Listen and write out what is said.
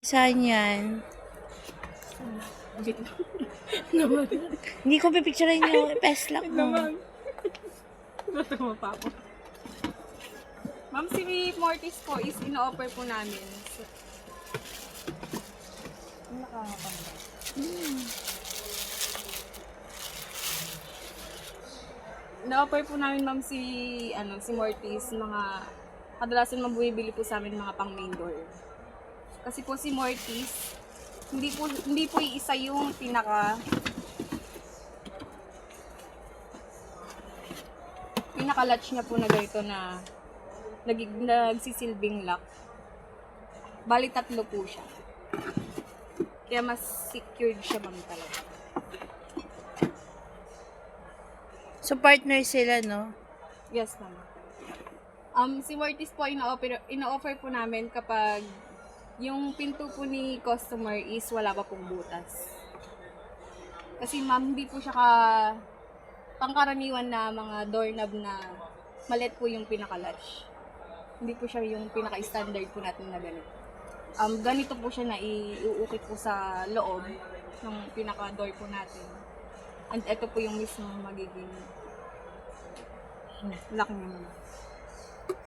Saan yan? Naman. Hindi ko pipicturean nyo. Pes lang mo. Naman. Natuwa pa ako. Ma'am, si Mortis po is ino-offer po namin. Nakakapanda. Na-offer po namin, ma'am, si Mortis, mga kadalasan ma'am bumibili po sa amin mga pang main door. Kasi po si Mortis, hindi po isa yung pinaka-latch niya po na ganito na nagsisilbing lock. Bali 3 po siya. Kaya mas secured siya, ma'am, talaga. So, partner sila, no? Yes, ma'am. Si Mortis po, ina-offer po namin kapag yung pinto po ni customer is wala pa pong butas. Kasi ma'am, hindi po siya pangkaraniwan na mga doorknob na maliit po yung pinaka-latch. Hindi po siya yung pinaka-standard po natin na ganito. Ganito po siya na iuukit po sa loob ng pinaka-door po natin. And ito po yung mismo magiging lock niya, ma'am.